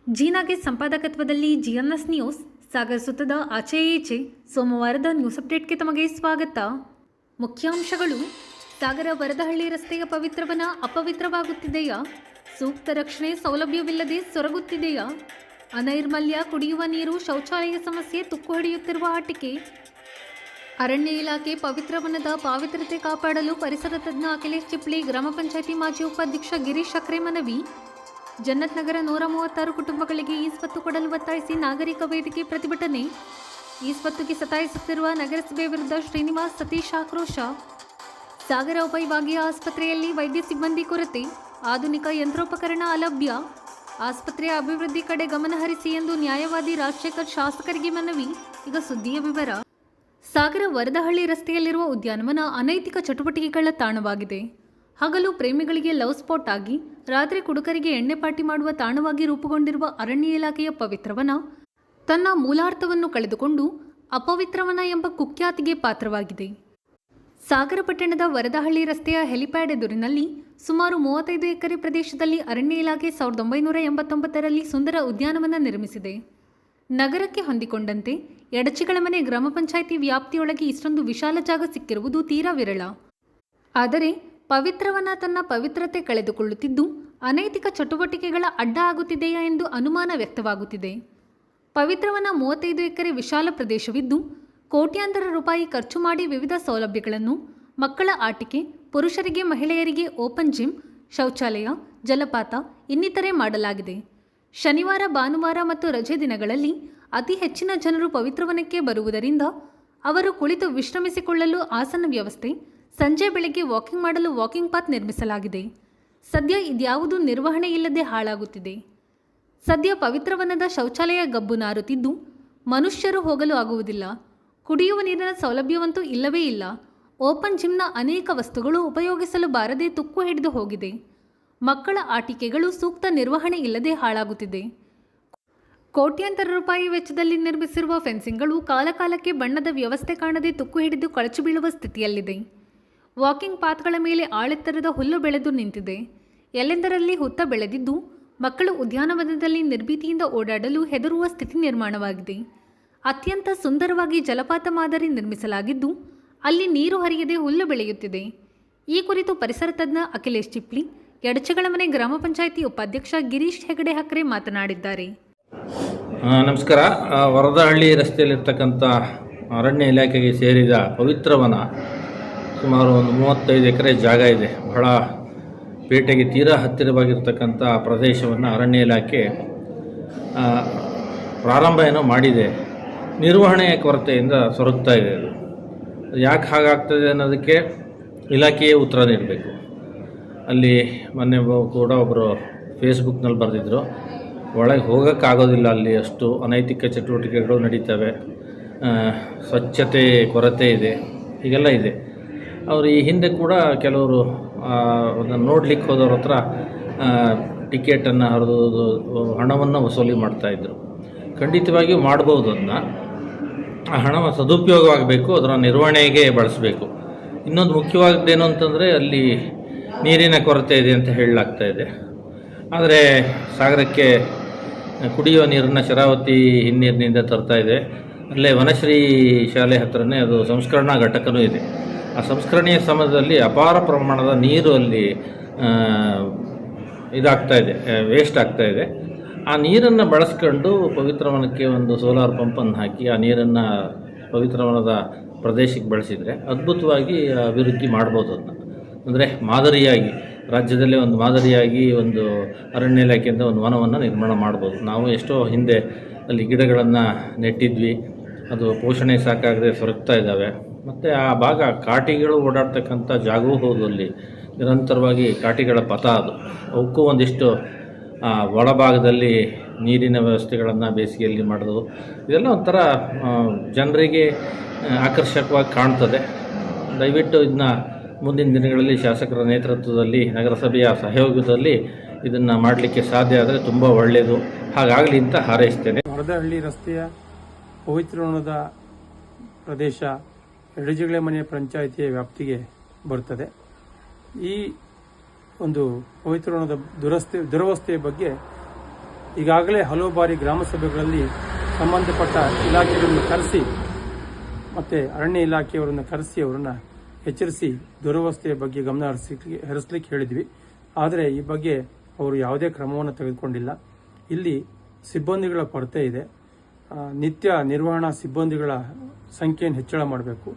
ಜೀನಾಗೆ ಸಂಪಾದಕತ್ವದಲ್ಲಿ ಜಿಎನ್ಎಸ್ news Sagar ಸುತ್ತದ ಆಚೆ ಈಚೆ ಸೋಮವಾರದ ನ್ಯೂಸ್ ಅಪ್ಡೇಟ್ಗೆ ತಮಗೆ ಸ್ವಾಗತ. ಮುಖ್ಯಾಂಶಗಳು: ಸಾಗರ ವರದಹಳ್ಳಿ ರಸ್ತೆಯ ಪವಿತ್ರವನ ಅಪವಿತ್ರವಾಗುತ್ತಿದೆಯಾ? ಸೂಕ್ತ ರಕ್ಷಣೆ ಸೌಲಭ್ಯವಿಲ್ಲದೆ ಸೊರಗುತ್ತಿದೆಯಾ? ಅನೈರ್ಮಲ್ಯ, ಕುಡಿಯುವ ನೀರು, ಶೌಚಾಲಯ ಸಮಸ್ಯೆ ತುಕ್ಕು ಹಿಡಿಯುತ್ತಿರುವ ಆಟಿಕೆ. ಅರಣ್ಯ ಇಲಾಖೆ ಪವಿತ್ರವನದ ಪಾವಿತ್ರತೆ ಕಾಪಾಡಲು ಪರಿಸರ ತಜ್ಞ ಅಖಿಲೇಶ್ ಚಿಪ್ಳಿ, ಗ್ರಾಮ ಪಂಚಾಯಿತಿ ಮಾಜಿ ಉಪಾಧ್ಯಕ್ಷ ಗಿರೀಶ್ ಸಕ್ರೆ ಮನವಿ. ಜನ್ನತ್ ನಗರ 136 ಕುಟುಂಬಗಳಿಗೆ ಈಸ್ವತ್ತು ಕೊಡಲು ಒತ್ತಾಯಿಸಿ ನಾಗರಿಕ ವೇದಿಕೆ ಪ್ರತಿಭಟನೆ. ಈಸ್ವತ್ತುಗೆ ಸತಾಯಿಸುತ್ತಿರುವ ನಗರಸಭೆ ವಿರುದ್ಧ ಶ್ರೀನಿವಾಸ್ ಸತೀಶ್ ಆಕ್ರೋಶ. ಸಾಗರ ಉಪವಿಭಾಗೀಯ ಆಸ್ಪತ್ರೆಯಲ್ಲಿ ವೈದ್ಯ ಸಿಬ್ಬಂದಿ ಕೊರತೆ, ಆಧುನಿಕ ಯಂತ್ರೋಪಕರಣ ಅಲಭ್ಯ. ಆಸ್ಪತ್ರೆಯ ಅಭಿವೃದ್ಧಿ ಕಡೆ ಗಮನ ಹರಿಸಿ ಎಂದು ನ್ಯಾಯವಾದಿ ರಾಜಶೇಖರ್ ಶಾಸಕರಿಗೆ ಮನವಿ. ಈಗ ಸುದ್ದಿಯ ವಿವರ. ಸಾಗರ ವರದಹಳ್ಳಿ ರಸ್ತೆಯಲ್ಲಿರುವ ಉದ್ಯಾನವನ ಅನೈತಿಕ ಚಟುವಟಿಕೆಗಳ ತಾಣವಾಗಿದೆ. ಹಗಲು ಪ್ರೇಮಿಗಳಿಗೆ ಲವ್ ಸ್ಪಾಟ್ ಆಗಿ, ರಾತ್ರಿ ಕುಡುಕರಿಗೆ ಎಣ್ಣೆ ಪಾರ್ಟಿ ಮಾಡುವ ತಾಣವಾಗಿ ರೂಪುಗೊಂಡಿರುವ ಅರಣ್ಯ ಇಲಾಖೆಯ ಪವಿತ್ರವನ ತನ್ನ ಮೂಲಾರ್ಥವನ್ನು ಕಳೆದುಕೊಂಡು ಅಪವಿತ್ರವನ ಎಂಬ ಕುಖ್ಯಾತಿಗೆ ಪಾತ್ರವಾಗಿದೆ. ಸಾಗರ ಪಟ್ಟಣದ ವರದಹಳ್ಳಿ ರಸ್ತೆಯ ಹೆಲಿಪ್ಯಾಡ್ ಎದುರಿನಲ್ಲಿ ಸುಮಾರು 35 ಎಕರೆ ಪ್ರದೇಶದಲ್ಲಿ ಅರಣ್ಯ ಇಲಾಖೆ 1989ರಲ್ಲಿ ಸುಂದರ ಉದ್ಯಾನವನ ನಿರ್ಮಿಸಿದೆ. ನಗರಕ್ಕೆ ಹೊಂದಿಕೊಂಡಂತೆ ಎಡಚಿಗಳ ಮನೆ ಗ್ರಾಮ ಪಂಚಾಯಿತಿ ವ್ಯಾಪ್ತಿಯೊಳಗೆ ಇಷ್ಟೊಂದು ವಿಶಾಲ ಜಾಗ ಸಿಕ್ಕಿರುವುದು ತೀರಾ ವಿರಳ. ಆದರೆ ಪವಿತ್ರವನ ತನ್ನ ಪವಿತ್ರತೆ ಕಳೆದುಕೊಳ್ಳುತ್ತಿದ್ದು ಅನೈತಿಕ ಚಟುವಟಿಕೆಗಳ ಅಡ್ಡ ಆಗುತ್ತಿದೆಯಾ ಎಂದು ಅನುಮಾನ ವ್ಯಕ್ತವಾಗುತ್ತಿದೆ. ಪವಿತ್ರವನ 35 ಎಕರೆ ವಿಶಾಲ ಪ್ರದೇಶವಿದ್ದು ಕೋಟ್ಯಾಂತರ ರೂಪಾಯಿ ಖರ್ಚು ಮಾಡಿ ವಿವಿಧ ಸೌಲಭ್ಯಗಳನ್ನು, ಮಕ್ಕಳ ಆಟಿಕೆ, ಪುರುಷರಿಗೆ ಮಹಿಳೆಯರಿಗೆ ಓಪನ್ ಜಿಮ್, ಶೌಚಾಲಯ, ಜಲಪಾತ ಇನ್ನಿತರೆ ಮಾಡಲಾಗಿದೆ. ಶನಿವಾರ, ಭಾನುವಾರ ಮತ್ತು ರಜೆ ದಿನಗಳಲ್ಲಿ ಅತಿ ಹೆಚ್ಚಿನ ಜನರು ಪವಿತ್ರವನಕ್ಕೆ ಬರುವುದರಿಂದ ಅವರು ಕುಳಿತು ವಿಶ್ರಮಿಸಿಕೊಳ್ಳಲು ಆಸನ ವ್ಯವಸ್ಥೆ, ಸಂಜೆ ಬೆಳಗ್ಗೆ ವಾಕಿಂಗ್ ಮಾಡಲು ವಾಕಿಂಗ್ ಪಾತ್ ನಿರ್ಮಿಸಲಾಗಿದೆ. ಸದ್ಯ ಇದ್ಯಾವುದೂ ನಿರ್ವಹಣೆ ಇಲ್ಲದೆ ಹಾಳಾಗುತ್ತಿದೆ. ಸದ್ಯ ಪವಿತ್ರವನದ ಶೌಚಾಲಯ ಗಬ್ಬು ನಾರುತ್ತಿದ್ದು ಮನುಷ್ಯರು ಹೋಗಲು ಆಗುವುದಿಲ್ಲ. ಕುಡಿಯುವ ನೀರಿನ ಸೌಲಭ್ಯವಂತೂ ಇಲ್ಲವೇ ಇಲ್ಲ. ಓಪನ್ ಜಿಮ್ನ ಅನೇಕ ವಸ್ತುಗಳು ಉಪಯೋಗಿಸಲು ಬಾರದೆ ತುಕ್ಕು ಹಿಡಿದು ಹೋಗಿದೆ. ಮಕ್ಕಳ ಆಟಿಕೆಗಳು ಸೂಕ್ತ ನಿರ್ವಹಣೆ ಇಲ್ಲದೆ ಹಾಳಾಗುತ್ತಿದೆ. ಕೋಟ್ಯಾಂತರ ರೂಪಾಯಿ ವೆಚ್ಚದಲ್ಲಿ ನಿರ್ಮಿಸಿರುವ ಫೆನ್ಸಿಂಗ್ಗಳು ಕಾಲಕಾಲಕ್ಕೆ ಬಣ್ಣದ ವ್ಯವಸ್ಥೆ ಕಾಣದೆ ತುಕ್ಕು ಹಿಡಿದು ಕಳಚಿ ಬೀಳುವ ಸ್ಥಿತಿಯಲ್ಲಿದೆ. ವಾಕಿಂಗ್ ಪಾತ್ಗಳ ಮೇಲೆ ಆಳೆತ್ತರದ ಹುಲ್ಲು ಬೆಳೆದು ನಿಂತಿದೆ. ಎಲ್ಲೆಂದರಲ್ಲಿ ಹುತ್ತ ಬೆಳೆದಿದ್ದು ಮಕ್ಕಳು ಉದ್ಯಾನವನದಲ್ಲಿ ನಿರ್ಭೀತಿಯಿಂದ ಓಡಾಡಲು ಹೆದರುವ ಸ್ಥಿತಿ ನಿರ್ಮಾಣವಾಗಿದೆ. ಅತ್ಯಂತ ಸುಂದರವಾಗಿ ಜಲಪಾತ ಮಾದರಿ ನಿರ್ಮಿಸಲಾಗಿದ್ದು ಅಲ್ಲಿ ನೀರು ಹರಿಯದೆ ಹುಲ್ಲು ಬೆಳೆಯುತ್ತಿದೆ. ಈ ಕುರಿತು ಪರಿಸರ ತಜ್ಞ ಅಖಿಲೇಶ್ ಚಿಪ್ಳಿ, ಎಡಚಗಳ ಮನೆ ಗ್ರಾಮ ಪಂಚಾಯಿತಿ ಉಪಾಧ್ಯಕ್ಷ ಗಿರೀಶ್ ಹೆಗಡೆ ಹಕ್ರೆ ಮಾತನಾಡಿದ್ದಾರೆ. ನಮಸ್ಕಾರ. ವರದಹಳ್ಳಿ ರಸ್ತೆಯಲ್ಲಿರ್ತಕ್ಕಂಥ ಅರಣ್ಯ ಇಲಾಖೆಗೆ ಸೇರಿದ ಪವಿತ್ರವನ ಸುಮಾರು ಒಂದು 35 ಎಕರೆ ಜಾಗ ಇದೆ. ಬಹಳ ಪೇಟೆಗೆ ತೀರಾ ಹತ್ತಿರವಾಗಿರ್ತಕ್ಕಂಥ ಪ್ರದೇಶವನ್ನು ಅರಣ್ಯ ಇಲಾಖೆ ಪ್ರಾರಂಭ ಏನೋ ಮಾಡಿದೆ. ನಿರ್ವಹಣೆಯ ಕೊರತೆಯಿಂದ ಸೊರಗ್ತಾ ಇದೆ. ಅದು ಯಾಕೆ ಹಾಗಾಗ್ತದೆ ಅನ್ನೋದಕ್ಕೆ ಇಲಾಖೆಯೇ ಉತ್ತರ ನೀಡಬೇಕು. ಅಲ್ಲಿ ಮೊನ್ನೆ ಕೂಡ ಒಬ್ಬರು ಫೇಸ್ಬುಕ್ನಲ್ಲಿ ಬರೆದಿದ್ದರು, ಒಳಗೆ ಹೋಗೋಕ್ಕಾಗೋದಿಲ್ಲ, ಅಲ್ಲಿ ಅಷ್ಟು ಅನೈತಿಕ ಚಟುವಟಿಕೆಗಳು ನಡೀತವೆ, ಸ್ವಚ್ಛತೆ ಕೊರತೆ ಇದೆ, ಹೀಗೆಲ್ಲ ಇದೆ. ಅವರು ಈ ಹಿಂದೆ ಕೂಡ ಕೆಲವರು ಅದನ್ನು ನೋಡ್ಲಿಕ್ಕೆ ಹೋದವ್ರ ಹತ್ರ ಟಿಕೆಟನ್ನು ಹರಿದು ಹಣವನ್ನು ವಸೂಲಿ ಮಾಡ್ತಾಯಿದ್ರು. ಖಂಡಿತವಾಗಿಯೂ ಮಾಡ್ಬೋದು. ಅದನ್ನು ಆ ಹಣ ಸದುಪಯೋಗವಾಗಬೇಕು, ಅದರ ನಿರ್ವಹಣೆಗೆ ಬಳಸಬೇಕು. ಇನ್ನೊಂದು ಮುಖ್ಯವಾದದ್ದೇನು ಅಂತಂದರೆ ಅಲ್ಲಿ ನೀರಿನ ಕೊರತೆ ಇದೆ ಅಂತ ಹೇಳಲಾಗ್ತಾ ಇದೆ. ಆದರೆ ಸಾಗರಕ್ಕೆ ಕುಡಿಯುವ ನೀರನ್ನು ಶರಾವತಿ ಹಿನ್ನೀರಿನಿಂದ ತರ್ತಾ ಇದೆ. ಅಲ್ಲೇ ವನಶ್ರೀ ಶಾಲೆ ಹತ್ರನೇ ಅದು ಸಂಸ್ಕರಣಾ ಘಟಕನೂ ಇದೆ. ಆ ಸಂಸ್ಕರಣೆಯ ಸಮಯದಲ್ಲಿ ಅಪಾರ ಪ್ರಮಾಣದ ನೀರು ಅಲ್ಲಿ ಇದಾಗ್ತಾಯಿದೆ, ವೇಸ್ಟ್ ಆಗ್ತಾಯಿದೆ. ಆ ನೀರನ್ನು ಬಳಸ್ಕೊಂಡು ಪವಿತ್ರವನಕ್ಕೆ ಒಂದು ಸೋಲಾರ್ ಪಂಪನ್ನು ಹಾಕಿ ಆ ನೀರನ್ನು ಪವಿತ್ರವನದ ಪ್ರದೇಶಕ್ಕೆ ಬಳಸಿದರೆ ಅದ್ಭುತವಾಗಿ ಅಭಿವೃದ್ಧಿ ಮಾಡ್ಬೋದು. ಅದನ್ನು ಅಂದರೆ ಮಾದರಿಯಾಗಿ ರಾಜ್ಯದಲ್ಲೇ ಒಂದು ಮಾದರಿಯಾಗಿ ಒಂದು ಅರಣ್ಯ ಇಲಾಖೆಯಿಂದ ಒಂದು ವನವನ್ನು ನಿರ್ಮಾಣ ಮಾಡ್ಬೋದು. ನಾವು ಎಷ್ಟೋ ಹಿಂದೆ ಅಲ್ಲಿ ಗಿಡಗಳನ್ನು ನೆಟ್ಟಿದ್ವಿ, ಅದು ಪೋಷಣೆ ಸಾಕಾಗದೆ ಸೊರಗ್ತಾ ಇದ್ದಾವೆ. ಮತ್ತು ಆ ಭಾಗ ಕಾಟಿಗಳು ಓಡಾಡ್ತಕ್ಕಂಥ ಜಾಗವೂ ಹೌದು. ಅಲ್ಲಿ ನಿರಂತರವಾಗಿ ಕಾಟಿಗಳ ಪಥ ಅದು. ಅವಕ್ಕೂ ಒಂದಿಷ್ಟು ಒಳಭಾಗದಲ್ಲಿ ನೀರಿನ ವ್ಯವಸ್ಥೆಗಳನ್ನು ಬೇಸಿಗೆಯಲ್ಲಿ ಮಾಡೋದು, ಇದೆಲ್ಲ ಒಂಥರ ಜನರಿಗೆ ಆಕರ್ಷಕವಾಗಿ ಕಾಣ್ತದೆ. ದಯವಿಟ್ಟು ಇದನ್ನ ಮುಂದಿನ ದಿನಗಳಲ್ಲಿ ಶಾಸಕರ ನೇತೃತ್ವದಲ್ಲಿ, ನಗರಸಭೆಯ ಸಹಯೋಗದಲ್ಲಿ ಇದನ್ನು ಮಾಡಲಿಕ್ಕೆ ಸಾಧ್ಯ ಆದರೆ ತುಂಬ ಒಳ್ಳೆಯದು. ಹಾಗಾಗಲಿ ಅಂತ ಹಾರೈಸ್ತೇನೆ. ವರದಹಳ್ಳಿ ರಸ್ತೆಯ ಪವಿತ್ರವನದ ಪ್ರದೇಶ ಎಡಜಿಗಳೆ ಮನೆ ಪಂಚಾಯಿತಿಯ ವ್ಯಾಪ್ತಿಗೆ ಬರುತ್ತದೆ. ಈ ಒಂದು ಪವಿತ್ರವನದ ದುರವಸ್ಥೆಯ ಬಗ್ಗೆ ಈಗಾಗಲೇ ಹಲವು ಬಾರಿ ಗ್ರಾಮ ಸಭೆಗಳಲ್ಲಿ ಸಂಬಂಧಪಟ್ಟ ಇಲಾಖೆಗಳನ್ನು ಕರೆಸಿ ಮತ್ತು ಅರಣ್ಯ ಇಲಾಖೆಯವರನ್ನು ಕರೆಸಿ ಅವರನ್ನು ಎಚ್ಚರಿಸಿ ದುರವಸ್ಥೆಯ ಬಗ್ಗೆ ಗಮನ ಹರಿಸಲಿಕ್ಕೆ ಹೇಳಿದ್ವಿ. ಆದರೆ ಈ ಬಗ್ಗೆ ಅವರು ಯಾವುದೇ ಕ್ರಮವನ್ನು ತೆಗೆದುಕೊಂಡಿಲ್ಲ. ಇಲ್ಲಿ ಸಿಬ್ಬಂದಿಗಳ ಕೊರತೆ ಇದೆ. ನಿತ್ಯ ನಿರ್ವಹಣಾ ಸಿಬ್ಬಂದಿಗಳ ಸಂಖ್ಯೆಯನ್ನು ಹೆಚ್ಚಳ ಮಾಡಬೇಕು.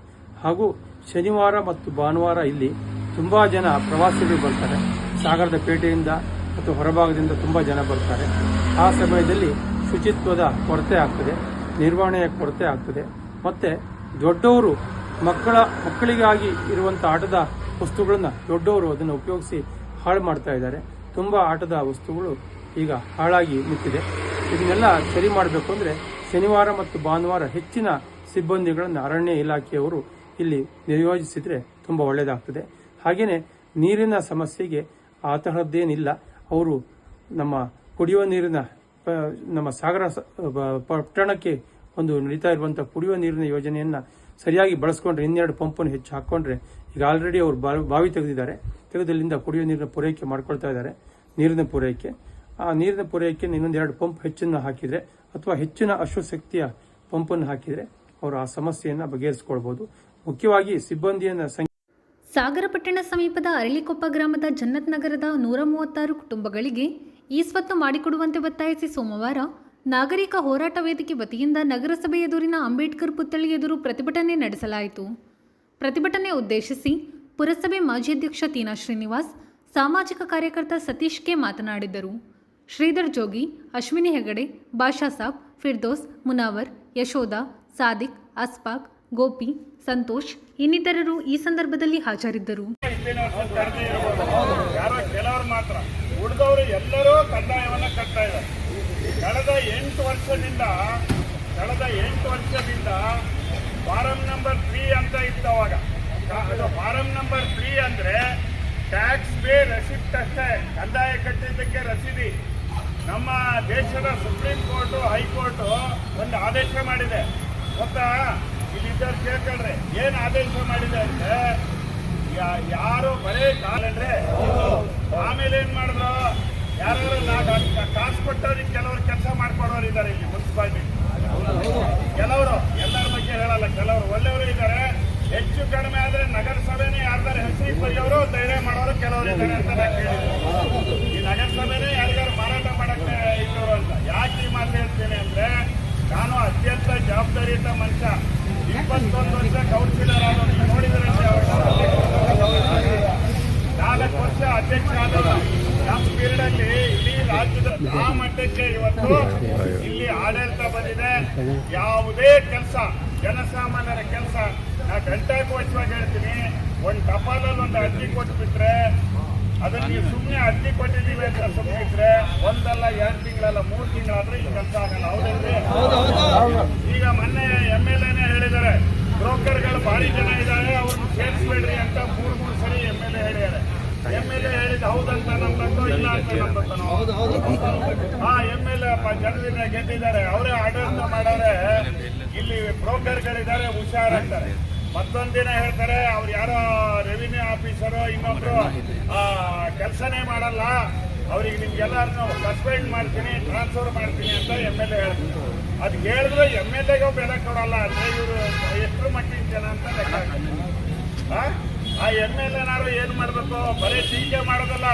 ಹಾಗೂ ಶನಿವಾರ ಮತ್ತು ಭಾನುವಾರ ಇಲ್ಲಿ ತುಂಬ ಜನ ಪ್ರವಾಸಿಗರು ಬರ್ತಾರೆ. ಸಾಗರದ ಪೇಟೆಯಿಂದ ಮತ್ತು ಹೊರಭಾಗದಿಂದ ತುಂಬ ಜನ ಬರ್ತಾರೆ. ಆ ಸಮಯದಲ್ಲಿ ಶುಚಿತ್ವದ ಕೊರತೆ ಆಗ್ತದೆ, ನಿರ್ವಹಣೆಯ ಕೊರತೆ ಆಗ್ತದೆ. ಮತ್ತು ದೊಡ್ಡವರು ಮಕ್ಕಳಿಗಾಗಿ ಇರುವಂಥ ಆಟದ ವಸ್ತುಗಳನ್ನು ದೊಡ್ಡವರು ಅದನ್ನು ಉಪಯೋಗಿಸಿ ಹಾಳು ಮಾಡ್ತಾ ಇದ್ದಾರೆ. ತುಂಬ ಆಟದ ವಸ್ತುಗಳು ಈಗ ಹಾಳಾಗಿ ನಿಂತಿದೆ. ಇದನ್ನೆಲ್ಲ ಸರಿ ಮಾಡಬೇಕು ಅಂದರೆ ಶನಿವಾರ ಮತ್ತು ಭಾನುವಾರ ಹೆಚ್ಚಿನ ಸಿಬ್ಬಂದಿಗಳನ್ನು ಅರಣ್ಯ ಇಲಾಖೆಯವರು ಇಲ್ಲಿ ನಿಯೋಜಿಸಿದರೆ ತುಂಬ ಒಳ್ಳೆಯದಾಗ್ತದೆ. ಹಾಗೆಯೇ ನೀರಿನ ಸಮಸ್ಯೆಗೆ ಆ ತರಹದ್ದೇನಿಲ್ಲ. ಅವರು ನಮ್ಮ ಕುಡಿಯುವ ನೀರಿನ ನಮ್ಮ ಸಾಗರ ಪಟ್ಟಣಕ್ಕೆ ಒಂದು ನಡೀತಾ ಇರುವಂಥ ಕುಡಿಯುವ ನೀರಿನ ಯೋಜನೆಯನ್ನು ಸರಿಯಾಗಿ ಬಳಸ್ಕೊಂಡ್ರೆ, ಇನ್ನೆರಡು ಪಂಪನ್ನು ಹೆಚ್ಚು ಹಾಕ್ಕೊಂಡ್ರೆ, ಈಗ ಆಲ್ರೆಡಿ ಅವರು ಬಾವಿ ತೆಗೆದಿದ್ದಾರೆ. ತೆಗೆದಲ್ಲಿಂದ ಕುಡಿಯುವ ನೀರಿನ ಪೂರೈಕೆ ಮಾಡ್ಕೊಳ್ತಾ ಇದ್ದಾರೆ. ನೀರಿನ ಪೂರೈಕೆ, ಆ ನೀರಿನ ಪೂರೈಕೆ ಇನ್ನೊಂದೆರಡು ಪಂಪ್ ಹೆಚ್ಚನ್ನು ಹಾಕಿದರೆ ಅಥವಾ ಹೆಚ್ಚಿನ ಅಶ್ವಶಕ್ತಿಯ ಪಂಪನ್ನು ಹಾಕಿದರೆ ಅವರು ಆ ಸಮಸ್ಯೆಯನ್ನು ಬಗೆಹರಿಸಿಕೊಳ್ಬಹುದು. ಮುಖ್ಯವಾಗಿ ಸಿಬ್ಬಂದಿಯನ್ನು ಸಾಗರ ಪಟ್ಟಣ ಸಮೀಪದ ಅರಳಿಕೊಪ್ಪ ಗ್ರಾಮದ ಜನ್ನತ್ ನಗರದ 136 ಕುಟುಂಬಗಳಿಗೆ ಈ ಸ್ವತ್ತು ಮಾಡಿಕೊಡುವಂತೆ ಒತ್ತಾಯಿಸಿ ಸೋಮವಾರ ನಾಗರಿಕ ಹೋರಾಟ ವೇದಿಕೆ ವತಿಯಿಂದ ನಗರಸಭೆ ಎದುರಿನ ಅಂಬೇಡ್ಕರ್ ಪುತ್ಥಳಿ ಎದುರು ಪ್ರತಿಭಟನೆ ನಡೆಸಲಾಯಿತು. ಪ್ರತಿಭಟನೆ ಉದ್ದೇಶಿಸಿ ಪುರಸಭೆ ಮಾಜಿ ಅಧ್ಯಕ್ಷ ತೀನಾ ಶ್ರೀನಿವಾಸ್, ಸಾಮಾಜಿಕ ಕಾರ್ಯಕರ್ತ ಸತೀಶ್ ಕೆ ಮಾತನಾಡಿದರು. ಶ್ರೀಧರ್ ಜೋಗಿ, ಅಶ್ವಿನಿ ಹೆಗಡೆ, ಬಾಷಾ ಸಾಬ್, ಫಿರ್ದೋಸ್, ಮುನಾವರ್, ಯಶೋಧ, ಸಾದಿಕ್, ಅಸ್ಫಾಕ್, ಗೋಪಿ, ಸಂತೋಷ್ ಇನ್ನಿತರರು ಈ ಸಂದರ್ಭದಲ್ಲಿ ಹಾಜರಿದ್ದರು. ಕೆಲವರು ಮಾತ್ರ ಉಳಿದವರು ಎಲ್ಲರೂ ಕಂದಾಯವನ್ನು ಕಟ್ತಾ ಇದ್ದಾರೆ. ಕಳೆದ 8 ವರ್ಷದಿಂದ ಫಾರಂ ನಂಬರ್ 3 ಅಂತ ಇತ್ತವಾಗ. ಫಾರಂ ನಂಬರ್ 3 ಅಂದ್ರೆ ಟ್ಯಾಕ್ಸ್ ಪೇ ರೆಸಿಪ್ಟ್ ಅಷ್ಟೇ, ಕಂದಾಯ ಕಟ್ಟಿದ್ದಕ್ಕೆ ರಸೀದಿ. ನಮ್ಮ ದೇಶದ ಸುಪ್ರೀಂ ಕೋರ್ಟು, ಹೈಕೋರ್ಟು ಒಂದು ಆದೇಶ ಮಾಡಿದೆ ಗೊತ್ತಾ? ಇಲ್ಲಿದ್ದರು ಕೇಳ್ಕೊಂಡ್ರೆ ಏನು ಆದೇಶ ಮಾಡಿದೆ ಅಂದ್ರೆ, ಯಾರು ಬರೇ ಕಾಲಂದ್ರೆ ಆಮೇಲೆ ಏನ್ ಮಾಡಿದ್ರು, ಯಾರು ಕಾಸು ಕೊಟ್ಟವ್ರಿಗೆ ಕೆಲವರು ಕೆಲಸ ಮಾಡ್ಕೊಡೋರು ಇದ್ದಾರೆ ಇಲ್ಲಿ ಮುನ್ಸಿಪಾಲಿಟಿ. ಕೆಲವರು, ಎಲ್ಲರ ಬಗ್ಗೆ ಹೇಳಲ್ಲ, ಕೆಲವರು ಒಳ್ಳೆಯವರು ಇದ್ದಾರೆ. ಹೆಚ್ಚು ಕಡಿಮೆ ಆದ್ರೆ ನಗರಸಭೆನೇ ಯಾರ್ದಾರು ಹೆಸರಿಗೆ ಬರೆಯೋರು ಧೈರ್ಯ ಮಾಡೋರು ಕೆಲವರು ಇದ್ದಾರೆ ಅಂತ ನಾನು ಹೇಳಿದ್ದೀನಿ. ಈ ನಗರಸಭೆನೇ ಯಾರಿಗಾರು ಮಾರಾಟ ಮಾಡಕ್ಕೆ ಇದ್ದವರು ಅಂತ. ಯಾಕೆ ಈ ಮಾತು ಹೇಳ್ತೇನೆ ಅಂದ್ರೆ, ನಾನು ಅತ್ಯಂತ ಜವಾಬ್ದಾರಿಯುತ ಮನುಷ್ಯ. 21 ವರ್ಷ ಕೌನ್ಸಿಲರ್ ಆದವರು ನೋಡಿದ್ರೆ, 4 ವರ್ಷ ಅಧ್ಯಕ್ಷ ಆದವರು. ನಮ್ಮ ಪೀರಿಯಡ್ ಅಲ್ಲಿ ಇಡೀ ರಾಜ್ಯದ ಆ ಮಟ್ಟಕ್ಕೆ ಇವತ್ತು ಇಲ್ಲಿ ಆಡಳಿತ ಬಂದಿದೆ. ಯಾವುದೇ ಕೆಲಸ, ಜನಸಾಮಾನ್ಯರ ಕೆಲಸ, ನಾ ಗಂಟಾಕೋಚವಾಗಿ ಹೇಳ್ತೀನಿ, ಒಂದು ಟಪಾಲಲ್ಲಿ ಒಂದು ಅರ್ಜಿ ಕೊಟ್ಬಿಟ್ರೆ ಅದನ್ನ ನೀವು ಸುಮ್ಮನೆ ಅರ್ಜಿ ಕೊಟ್ಟಿದ್ದೀವಿ ಅಂತ ಸುಮ್ಮನಿದ್ರೆ 1 ಅಲ್ಲ 2 ತಿಂಗಳಲ್ಲ 3 ತಿಂಗಳಾದ್ರೆ ಈ ಕೆಲಸ ಆಗಲ್ಲ. ಹೌದಲ್ರಿ? ಈಗ ಮೊನ್ನೆ MLA ಹೇಳಿದ್ದಾರೆ, ಬ್ರೋಕರ್ಗಳು ಭಾರಿ ಜನ ಇದ್ದಾರೆ, ಅವ್ರನ್ನ ಸೇರಿಸ್ಬೇಡ್ರಿ ಅಂತ 3 ಸರಿ MLA ಹೇಳಿದ್ದಾರೆ. MLA ಹೇಳಿದ ಹೌದಂತ ನಂಬತ್ತೋ ಇಲ್ಲ ಅಂತ ನಂಬತ್ತನೋ? MLA ಜನರಿಂದ ಗೆದ್ದಿದ್ದಾರೆ, ಅವರೇ ಆಡಳಿತ ಮಾಡಾರೆ. ಇಲ್ಲಿ ಬ್ರೋಕರ್ಗಳಿದ್ದಾರೆ, ಹುಷಾರಾಗ್ತಾರೆ. ಮತ್ತೊಂದು ದಿನ ಹೇಳ್ತಾರೆ ಅವ್ರು ಯಾರೋ ರೆವಿನ್ಯೂ ಆಫೀಸರು ಇನ್ನೊಬ್ರು ಕೆಲಸನೇ ಮಾಡಲ್ಲ, ಅವ್ರಿಗೆ ನಿಮ್ಗೆಲ್ಲರನ್ನು ಸಸ್ಪೆಂಡ್ ಮಾಡ್ತೀನಿ, ಟ್ರಾನ್ಸ್ಫರ್ ಮಾಡ್ತೀನಿ ಅಂತ MLA ಹೇಳ್ತಾರೆ. ಅದು ಹೇಳಿದ್ರು MLAಗೂ ಬೆಲೆ ಕೊಡಲ್ಲ ಅಂದ್ರೆ ಇವರು ಎಷ್ಟು ಮಟ್ಟಿನ ಜನ ಅಂತ ಲೆಕ್ಕ. ಆ MLAನಾರು ಏನ್ ಮಾಡ್ಬೇಕು, ಬರೀ ಟೀಕೆ ಮಾಡೋದಲ್ಲ,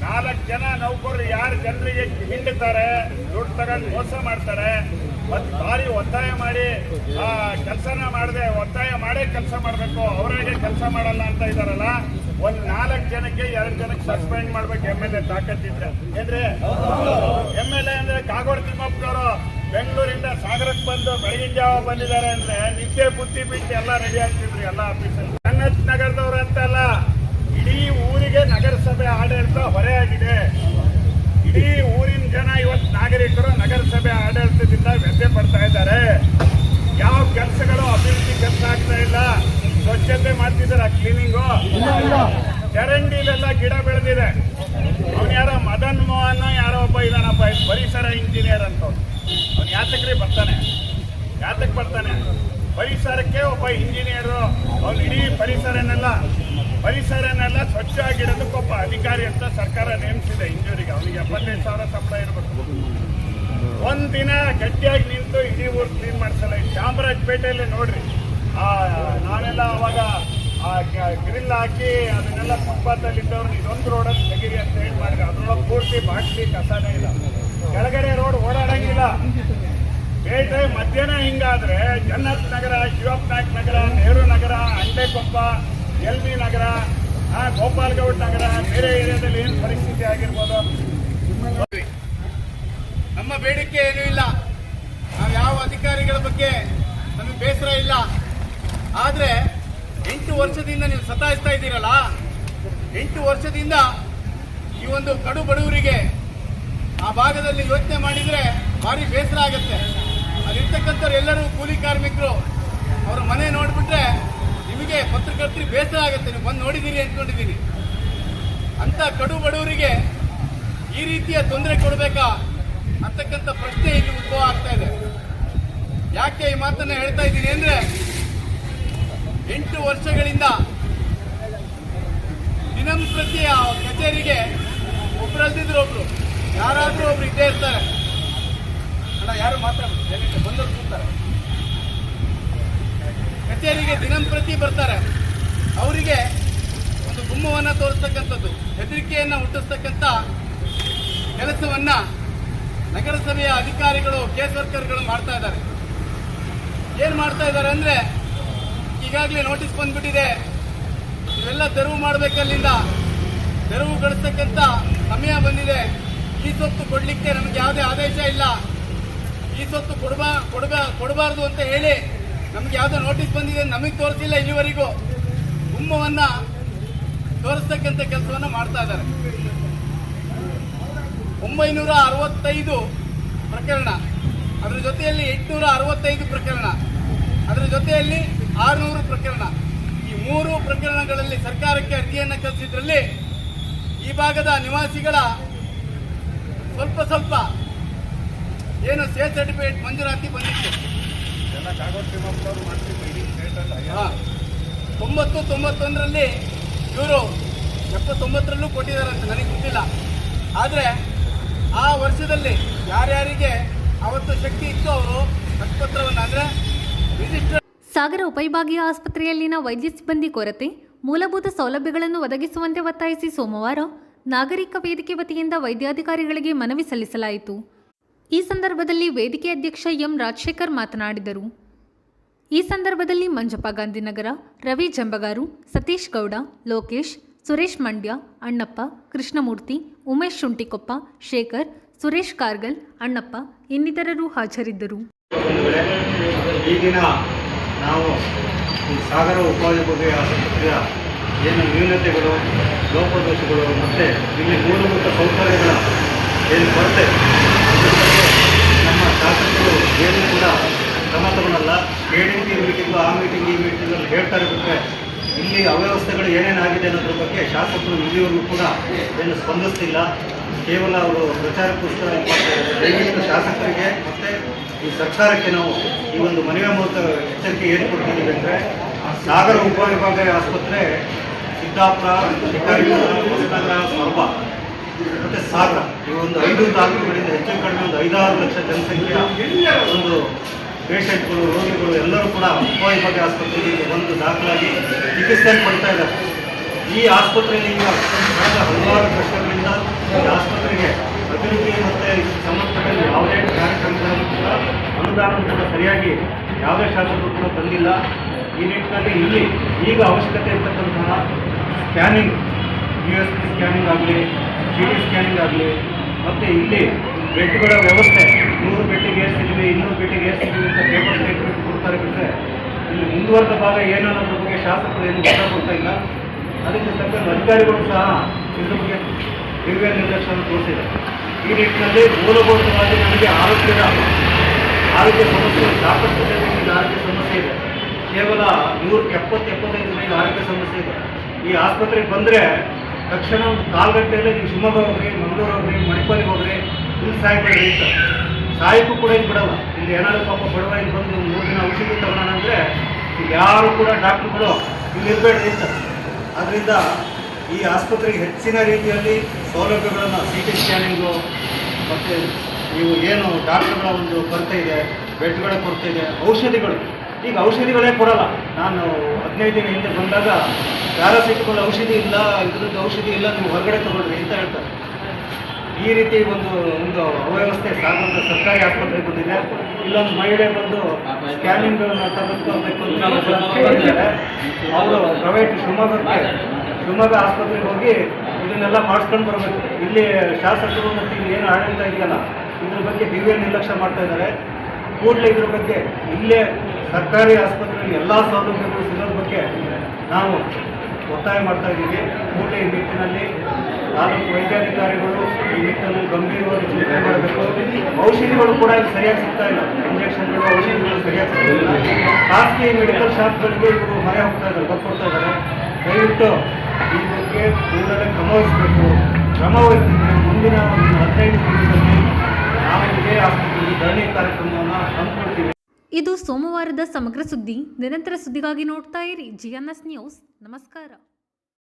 4 ಜನ ನೌಕರರು ಯಾರು ಜನರಿಗೆ ಹಿಂಡುತ್ತಾರೆ, ದುಡ್ಡು ತಗೊಂಡು ಮೋಸ ಮಾಡ್ತಾರೆ, ಮತ್ತು ಭಾರಿ ಒತ್ತಾಯ ಮಾಡಿ ಕೆಲಸನ ಮಾಡದೆ ಒತ್ತಾಯ ಮಾಡೇ ಕೆಲಸ ಮಾಡಬೇಕು, ಅವರಿಗೆ ಕೆಲಸ ಮಾಡಲ್ಲ ಅಂತ ಇದಾರಲ್ಲ, ಒಂದು 4 ಜನಕ್ಕೆ 2 ಜನಕ್ಕೆ ಸಸ್ಪೆಂಡ್ ಮಾಡ್ಬೇಕು MLA ತಾಕತ್ತಿದ್ರೆ. ಏನ್ರಿ MLA ಅಂದ್ರೆ ಕಾಗೋಡು ತಿಮ್ಮಪ್ಪನವರು ಬೆಂಗಳೂರಿಂದ ಸಾಗರಕ್ಕೆ ಬಂದು ಬೆಳಗಿನ ಜಾವ ಬಂದಿದ್ದಾರೆ ಅಂದ್ರೆ ನಿದ್ದೆ ಬುದ್ಧಿ ಬಿಟ್ಟು ಎಲ್ಲ ರೆಡಿ ಆಗ್ತಿದ್ರಿ ಎಲ್ಲ ಆಫೀಸಲ್ಲಿ. ಜನ್ನತ್ ನಗರದವ್ರು ಅಂತಲ್ಲ, ಇಡೀ ಊರಿಗೆ ನಗರಸಭೆ ಆಡಳಿತ ಹೊರೆಯಾಗಿದೆ. ಇಡೀ ಊರಿನ ಜನ ಇವತ್ತು ನಾಗರಿಕರು ನಗರಸಭೆ ಆಡಳಿತದಿಂದ ವ್ಯಥೆ ಪಡ್ತಾ ಇದ್ದಾರೆ. ಯಾವ ಕೆಲಸಗಳು ಅಭಿವೃದ್ಧಿ ಕೆಲಸ ಆಗ್ತಾ ಇಲ್ಲ. ಸ್ವಚ್ಛತೆ ಮಾಡ್ತಿದಾರ, ಕ್ಲೀನಿಂಗು, ಚರಂಡಿಲೆಲ್ಲ ಗಿಡ ಬೆಳೆದಿದೆ. ಅವನು ಯಾರೋ ಮದನ್ ಮೋಹನ್ ಯಾರೋ ಒಬ್ಬ ಇದಾನಪ್ಪ, ಪರಿಸರ ಇಂಜಿನಿಯರ್ ಅಂತ. ಅವ್ನು ಯಾತಕ್ರಿ ಬರ್ತಾನೆ? ಪರಿಸರಕ್ಕೆ ಒಬ್ಬ ಇಂಜಿನಿಯರು ಅವ್ನು ಇಡೀ ಪರಿಸರನೆಲ್ಲ ಸ್ವಚ್ಛ ಆಗಿರೋದಕ್ಕೊಬ್ಬ ಅಧಿಕಾರಿ ಅಂತ ಸರ್ಕಾರ ನೇಮಿಸಿದೆ ಇಂಜೂರಿಗೆ. ಅವನಿಗೆ 75,000 ಸಂಬಳ ಇರಬೇಕು. ಒಂದಿನ ಗಟ್ಟಿಯಾಗಿ ನಿಂತು ಇಡೀ ಊರು ಕ್ಲೀನ್ ಮಾಡಿಸಲ್ಲ. ಚಾಮರಾಜಪೇಟೆಯಲ್ಲೇ ನೋಡ್ರಿ, ನಾವೆಲ್ಲ ಅವಾಗ ಗ್ರಿಲ್ ಹಾಕಿ ಅದನ್ನೆಲ್ಲ ಫುಟ್ಪಾತಲ್ಲಿದ್ದವ್ರು ಇದೊಂದು ರೋಡಲ್ಲಿ ತೆಗೀರಿ ಅಂತ ಹೇಳಿ ಮಾಡಿದ್ರೆ ಅದ್ರೊಳಗೆ ಪೂರ್ತಿ ಬಾಟ್ಲಿ ಕಸನೇ ಇಲ್ಲ. ಕೆಳಗಡೆ ರೋಡ್ ಓಡಾಡಂಗಿಲ್ಲ. ಪೇಟೆ ಮಧ್ಯಾಹ್ನ ಹಿಂಗಾದ್ರೆ ಜನ್ನತ್ ನಗರ, ಶಿವಪ್ನಾಯಕ್ ನಗರ, ನೆಹರು ನಗರ, ಅಂಡೆಕೊಪ್ಪ, ಎಲ್ಬಿ ನಗರ, ಗೋಪಾಲ್ಗೌಡ್ ನಗರ, ಬೇರೆ ಏರಿಯಾದಲ್ಲಿ ಏನು ಪರಿಸ್ಥಿತಿ ಆಗಿರ್ಬೋದು. ನಮ್ಮ ಬೇಡಿಕೆ ಏನೂ ಇಲ್ಲ. ನಾವು ಯಾವ ಅಧಿಕಾರಿಗಳ ಬಗ್ಗೆ ನಮಗೆ ಬೇಸರ ಇಲ್ಲ. ಆದರೆ 8 ವರ್ಷದಿಂದ ನೀವು ಸತಾಯಿಸ್ತಾ ಇದ್ದೀರಲ್ಲ, 8 ವರ್ಷದಿಂದ ಈ ಒಂದು ಕಡು ಬಡವರಿಗೆ ಆ ಭಾಗದಲ್ಲಿ ಯೋಚನೆ ಮಾಡಿದರೆ ಭಾರಿ ಬೇಸರ ಆಗುತ್ತೆ. ಅಲ್ಲಿರ್ತಕ್ಕಂಥವ್ರು ಎಲ್ಲರೂ ಕೂಲಿ ಕಾರ್ಮಿಕರು. ಅವರ ಮನೆ ನೋಡಿಬಿಟ್ರೆ ನಿಮಗೆ ಪತ್ರಕರ್ತರಿಗೆ ಬೇಸರ ಆಗುತ್ತೆ. ನೀವು ಬಂದು ನೋಡಿದ್ದೀರಿ ಅಂದ್ಕೊಂಡಿದ್ದೀನಿ. ಅಂಥ ಕಡು ಬಡವರಿಗೆ ಈ ರೀತಿಯ ತೊಂದರೆ ಕೊಡಬೇಕಾ ಅಂತಕ್ಕಂಥ ಪ್ರಶ್ನೆ ಇಲ್ಲಿ ಉದ್ಭವ ಆಗ್ತಾ ಇದೆ. ಯಾಕೆ ಈ ಮಾತನ್ನ ಹೇಳ್ತಾ ಇದ್ದೀನಿ ಅಂದ್ರೆ, 8 ವರ್ಷಗಳಿಂದ ದಿನಂಪ್ರತಿ ಆ ಕಚೇರಿಗೆ ಒಬ್ಬರಲ್ದಿದ್ರು ಒಬ್ರು, ಯಾರಾದ್ರೂ ಒಬ್ರು ಇದ್ದೇ ಇರ್ತಾರೆ. ಅಣ್ಣ ಯಾರು ಮಾತಾಡ್ತಾರೆ, ಬಂದವರು ಕೂರ್ತಾರೆ. ಕಚೇರಿಗೆ ದಿನಂಪ್ರತಿ ಬರ್ತಾರೆ. ಅವರಿಗೆ ಒಂದು ಗುಮ್ಮವನ್ನ ತೋರಿಸ್ತಕ್ಕಂಥದ್ದು, ಹೆದರಿಕೆಯನ್ನ ಹುಟ್ಟಿಸ್ತಕ್ಕಂಥ ಕೆಲಸವನ್ನ ನಗರಸಭೆಯ ಅಧಿಕಾರಿಗಳು, ಕೇಸ್ ವರ್ಕರ್ಗಳು ಮಾಡ್ತಾ ಇದ್ದಾರೆ. ಏನ್ ಮಾಡ್ತಾ ಇದ್ದಾರೆ ಅಂದ್ರೆ, ಈಗಾಗಲೇ ನೋಟಿಸ್ ಬಂದ್ಬಿಟ್ಟಿದೆ, ಇವೆಲ್ಲ ತೆರವು ಮಾಡಬೇಕಲ್ಲಿಂದ, ತೆರವುಗೊಳಿಸ್ತಕ್ಕಂಥ ಸಮಯ ಬಂದಿದೆ. ಈ ಸೊತ್ತು ಕೊಡ್ಲಿಕ್ಕೆ ನಮಗೆ ಯಾವುದೇ ಆದೇಶ ಇಲ್ಲ, ಈ ಸೊತ್ತು ಕೊಡಬಾರ್ದು ಅಂತ ಹೇಳಿ ನಮ್ಗೆ ಯಾವುದೋ ನೋಟಿಸ್ ಬಂದಿದೆ, ನಮಗೆ ತೋರಿಸಿಲ್ಲ ಇಲ್ಲಿವರೆಗೂ. ಗುಮ್ಮವನ್ನ ತೋರಿಸ್ತಕ್ಕಂಥ ಕೆಲಸವನ್ನ ಮಾಡ್ತಾ ಇದ್ದಾರೆ. 965 ಪ್ರಕರಣ, ಅದರ ಜೊತೆಯಲ್ಲಿ 865 ಪ್ರಕರಣ, ಅದರ ಜೊತೆಯಲ್ಲಿ 600 ಪ್ರಕರಣ. ಈ 3 ಪ್ರಕರಣಗಳಲ್ಲಿ ಸರ್ಕಾರಕ್ಕೆ ಅರ್ಜಿಯನ್ನು ಕಳಿಸಿದ್ರಲ್ಲಿ ಈ ಭಾಗದ ನಿವಾಸಿಗಳ ಸ್ವಲ್ಪ ಏನು ಸೇಫ್ ಸರ್ಟಿಫಿಕೇಟ್ ಮಂಜೂರಾತಿ ಬಂದಿತ್ತು. 90-91ರಲ್ಲಿ ಇವರು 79ರಲ್ಲೂ ಕೊಟ್ಟಿದ್ದಾರಂತ, ನನಗೆ ಗೊತ್ತಿಲ್ಲ. ಆದರೆ ಆ ವರ್ಷದಲ್ಲಿ ಯಾರ್ಯಾರಿಗೆ ಅವತ್ತು ಶಕ್ತಿ ಇತ್ತು ಅವರು ಹಕ್ಕುಪತ್ರವನ್ನು ಅಂದರೆ ರಿಜಿಸ್ಟರ್. ಸಾಗರ ಉಪವಿಭಾಗೀಯ ಆಸ್ಪತ್ರೆಯಲ್ಲಿನ ವೈದ್ಯ ಸಿಬ್ಬಂದಿ ಕೊರತೆ, ಮೂಲಭೂತ ಸೌಲಭ್ಯಗಳನ್ನು ಒದಗಿಸುವಂತೆ ಒತ್ತಾಯಿಸಿ ಸೋಮವಾರ ನಾಗರಿಕ ವೇದಿಕೆ ವತಿಯಿಂದ ವೈದ್ಯಾಧಿಕಾರಿಗಳಿಗೆ ಮನವಿ ಸಲ್ಲಿಸಲಾಯಿತು. ಈ ಸಂದರ್ಭದಲ್ಲಿ ವೇದಿಕೆ ಅಧ್ಯಕ್ಷ ಎಂ ರಾಜಶೇಖರ್ ಮಾತನಾಡಿದರು. ಈ ಸಂದರ್ಭದಲ್ಲಿ ಮಂಜಪ್ಪ ಗಾಂಧಿನಗರ, ರವಿ ಜಂಬಗಾರು, ಸತೀಶ್ ಗೌಡ, ಲೋಕೇಶ್, ಸುರೇಶ್ ಮಂಡ್ಯ, ಅಣ್ಣಪ್ಪ, ಕೃಷ್ಣಮೂರ್ತಿ, ಉಮೇಶ್ ಶುಂಟಿಕೊಪ್ಪ, ಶೇಖರ್, ಸುರೇಶ್ ಕಾರ್ಗಲ್, ಅಣ್ಣಪ್ಪ ಇನ್ನಿತರರು ಹಾಜರಿದ್ದರು. ಈ ದಿನ ನಾವು ಈ ಸಾಗರ ಉಪವಿಭಾಗೀಯ ಆಸ್ಪತ್ರೆಯ ಏನು ನ್ಯೂನತೆಗಳು, ಲೋಪದೋಷಗಳು ಮತ್ತು ಇಲ್ಲಿ ಮೂಲಭೂತ ಸೌಕರ್ಯಗಳ ಏನು ಕೊರತೆ, ನಮ್ಮ ಶಾಸಕರು ಏನು ಕೂಡ ಕ್ರಮ ತಗೊಳ್ಳಲ್ಲ. KDP ಮೀಟಿಂಗು, ಆ ಮೀಟಿಂಗ್, ಈ ಮೀಟಿಂಗಲ್ಲಿ ಹೇಳ್ತಾರೆ ಬಿಟ್ಟರೆ ಇಲ್ಲಿ ಅವ್ಯವಸ್ಥೆಗಳು ಏನೇನಾಗಿದೆ ಅನ್ನೋದ್ರ ಬಗ್ಗೆ ಶಾಸಕರು ಇಲ್ಲಿವರೆಗೂ ಕೂಡ ಏನು ಸ್ಪಂದಿಸ್ತಿಲ್ಲ. ಕೇವಲ ಅವರು ಪ್ರಚಾರಕ್ಕೋಸ್ಕರ ದಯವಿಟ್ಟು ಶಾಸಕರಿಗೆ ಮತ್ತು ಈ ಸರ್ಕಾರಕ್ಕೆ ನಾವು ಈ ಒಂದು ಮನವಿ ಮೂಲಕ ಎಚ್ಚರಿಕೆ ಏನು ಕೊಡ್ತಿದ್ದೀವಿ ಅಂದರೆ, ಸಾಗರ ಉಪವಿಭಾಗೀಯ ಆಸ್ಪತ್ರೆ ಸಿದ್ದಾಪುರ, ಶಿಕಾರಿಪುರ, ಹೊಸನಗರ, ಸೊರಬ ಮತ್ತು ಸಾಗರ ಈ ಒಂದು 5 ತಾಲೂಕುಗಳಿಂದ ಹೆಚ್ಚು ಕಡಿಮೆ ಒಂದು 5-6 ಲಕ್ಷ ಜನಸಂಖ್ಯೆಯ ಒಂದು ಪೇಷೆಂಟ್ಗಳು, ರೋಗಿಗಳು ಎಲ್ಲರೂ ಕೂಡ ಉಪವಿಭಾಗೀಯ ಆಸ್ಪತ್ರೆಗೆ ಒಂದು ದಾಖಲಾಗಿ ಚಿಕಿತ್ಸೆ ಪಡ್ತಾ ಇದ್ದಾರೆ. ಈ ಆಸ್ಪತ್ರೆಯಲ್ಲಿ ಈಗ ಕಳೆದ ಹಲವಾರು ವರ್ಷಗಳಿಂದ ಈ ಆಸ್ಪತ್ರೆಗೆ ಅಭಿವೃದ್ಧಿ ಮತ್ತು ಸಂಬಂಧಪಟ್ಟ ಯಾವುದೇ ಕಾರ್ಯಕ್ರಮಗಳನ್ನು ಕೂಡ ಅನುದಾನ ಕೂಡ ಸರಿಯಾಗಿ ಯಾವುದೇ ಶಾಸಕರು ಕೂಡ ಬಂದಿಲ್ಲ. ಈ ನಿಟ್ಟಿನಲ್ಲಿ ಇಲ್ಲಿ ಈಗ ಅವಶ್ಯಕತೆ ಇರ್ತಕ್ಕಂತಹ ಸ್ಕ್ಯಾನಿಂಗ್, USP ಸ್ಕ್ಯಾನಿಂಗ್ ಆಗಲಿ, CD ಸ್ಕ್ಯಾನಿಂಗ್ ಆಗಲಿ, ಮತ್ತು ಇಲ್ಲಿ ಬೆಡ್ಗಳ ವ್ಯವಸ್ಥೆ 100 ಬೆಡ್ಡಿಗೆ ಏರ್ಸಿದ್ವಿ, 200 ಬೆಡ್ಡಿಗೆ ಏರ್ಸಿದ್ವಿ ಅಂತ ಪೇಪರ್ ಸ್ಟೇಟ್ಮೆಂಟ್ ಕೊಡ್ತಾರೆ ಬಿಟ್ಟರೆ ಇಲ್ಲಿ ಮುಂದುವರೆದ ಭಾಗ ಏನು ಅನ್ನೋದ್ರ ಬಗ್ಗೆ ಶಾಸಕರು ಏನು ಉತ್ತರ ಕೊಡ್ತಾ ಇಲ್ಲ. ಅದಕ್ಕೆ ತಕ್ಕಂಥ ಅಧಿಕಾರಿಗಳು ಸಹ ಇದ್ರ ಬಗ್ಗೆ ದಿವ್ಯ ನಿರ್ಲಕ್ಷ್ಯವನ್ನು ತೋರಿಸಿದ್ದಾರೆ. ಈ ನಿಟ್ಟಿನಲ್ಲಿ ಮೂಲಭೂತವಾಗಿ ನಮಗೆ ಆರೋಗ್ಯ ಸಮಸ್ಯೆ ಸಾಕಷ್ಟು ಜನರಿಗೆ ಆರೋಗ್ಯ ಸಮಸ್ಯೆ ಇದೆ. ಕೇವಲ 170-75 ಜನರಿಗೆ ಆರೋಗ್ಯ ಸಮಸ್ಯೆ ಇದೆ. ಈ ಆಸ್ಪತ್ರೆಗೆ ಬಂದರೆ ತಕ್ಷಣ ಒಂದು 4 ಗಂಟೆಯಲ್ಲಿ ನೀವು ಶಿವಮೊಗ್ಗ ಹೋಗ್ರಿ, ಮಂಗಳೂರು ಹೋಗ್ರಿ, ಮಣಿಪಾಲಿಗೆ ಹೋಗ್ರಿ, ಇಲ್ಲಿ ಸಾಯ್ಬೇಡಿ ಅಂತ. ಸಾಯಕ್ಕೂ ಕೂಡ ಇಲ್ಲಿ ಬಿಡಲ್ಲ. ಇಲ್ಲಿ ಇಲ್ಲಿ ಏನಾದರೂ ಪಾಪ ಬಡವ ಇಲ್ಲಿ ಬಂದು 3 ದಿನ ಔಷಧಿ ತಗೊಳ್ಳೋಣ ಅಂದರೆ ಈಗ ಯಾರು ಕೂಡ ಡಾಕ್ಟ್ರುಗಳು ಇಲ್ಲಿ ಇರಬೇಡ್ರಿ ಅಂತ. ಆದ್ದರಿಂದ ಈ ಆಸ್ಪತ್ರೆಗೆ ಹೆಚ್ಚಿನ ರೀತಿಯಲ್ಲಿ ಸೌಲಭ್ಯಗಳನ್ನು CT ಸ್ಕ್ಯಾನಿಂಗು ಮತ್ತು ನೀವು ಏನು ಡಾಕ್ಟರ್ಗಳ ಒಂದು ಕೊರತೆ ಇದೆ, ಬೆಡ್ಗಳ ಕೊರತೆ ಇದೆ, ಔಷಧಿಗಳು ಈಗ ಔಷಧಿಗಳೇ ಕೊಡಲ್ಲ. ನಾನು 15 ದಿನ ಹಿಂದೆ ಬಂದಾಗ ಪ್ಯಾರಾಸಿಟಮಲ್ ಔಷಧಿ ಇಲ್ಲ, ಇದ್ರದ್ದು ಔಷಧಿ ಇಲ್ಲ, ನೀವು ಹೊರಗಡೆ ತಗೊಳ್ರಿ ಅಂತ ಹೇಳ್ತಾರೆ. ಈ ರೀತಿ ಒಂದು ಅವ್ಯವಸ್ಥೆ ಸಾಗರದ ಸರ್ಕಾರಿ ಆಸ್ಪತ್ರೆಗೆ ಬಂದಿದೆ. ಇಲ್ಲೊಂದು ಮಹಿಳೆ ಬಂದು ಸ್ಕ್ಯಾನಿಂಗ್ಗಳನ್ನು ತೆಗೆದುಕೊಳ್ಬೇಕು ಅಂತ ಕೇಳಿದ್ದಾರೆ. ಅವರು ಪ್ರೈವೇಟ್ ಶಿವಮೊಗ್ಗ ಆಸ್ಪತ್ರೆಗೆ ಹೋಗಿ ಇದನ್ನೆಲ್ಲ ಮಾಡಿಸ್ಕೊಂಡು ಬರಬೇಕು. ಇಲ್ಲಿ ಶಾಸಕರು ಮತ್ತು ಇಲ್ಲಿ ಏನು ಆಡಳಿತ ಇದೆಯಲ್ಲ ಇದ್ರ ಬಗ್ಗೆ ದಿವ್ಯ ನಿರ್ಲಕ್ಷ್ಯ ಮಾಡ್ತಾ ಇದ್ದಾರೆ. ಕೂಡಲೇ ಇದ್ರ ಬಗ್ಗೆ ಇಲ್ಲೇ ಸರ್ಕಾರಿ ಆಸ್ಪತ್ರೆಯಲ್ಲಿ ಎಲ್ಲ ಸೌಲಭ್ಯಗಳು ಸಿಗೋದ್ರ ಬಗ್ಗೆ ನಾವು ಒತ್ತಾಯ ಮಾಡ್ತಾ ಇದ್ದೀವಿ. ಕೂಡಲೇ ಈ ನಿಟ್ಟಿನಲ್ಲಿ ತಾಲೂಕು ವೈದ್ಯಾಧಿಕಾರಿಗಳು ಈ ನಿಟ್ಟಿನಲ್ಲಿ ಗಂಭೀರವಾಗಿ ಚಿಂತನೆ ಮಾಡಬೇಕು. ಔಷಧಿಗಳು ಕೂಡ ಇಲ್ಲಿ ಸರಿಯಾಗಿ ಸಿಗ್ತಾ ಇಲ್ಲ, ಇಂಜೆಕ್ಷನ್ಗಳು ಔಷಧಿಗಳು ಸರಿಯಾಗಿ ಸಿಗ್ತಾ ಇಲ್ಲ. ಖಾಸಗಿ ಮೆಡಿಕಲ್ ಶಾಪ್ಗಳಿಗೆ ಇವರು ಮನೆ ಹೋಗ್ತಾ ಇದ್ದಾರೆ, ಬರ್ಕೊಡ್ತಾ ಇದ್ದಾರೆ. ದಯವಿಟ್ಟು ಈ ಬಗ್ಗೆ ಕೂಡಲೇ ಕ್ರಮವಹಿಸಿದ್ರೆ ಮುಂದಿನ ಒಂದು 15 ದಿನದಲ್ಲಿ ನಾವು ಇದೇ ಆಸ್ಪತ್ರೆಯಲ್ಲಿ ಧರಣಿ ಕಾರ್ಯಕ್ರಮವನ್ನು ಹಮ್ಮಿಕೊಳ್ತೀವಿ. ಇದು ಸೋಮವಾರದ ಸಮಗ್ರ ಸುದ್ದಿ. ನಿರಂತರ ಸುದ್ದಿಗಾಗಿ ನೋಡ್ತಾ ಇರಿ GNS ನ್ಯೂಸ್. ನಮಸ್ಕಾರ.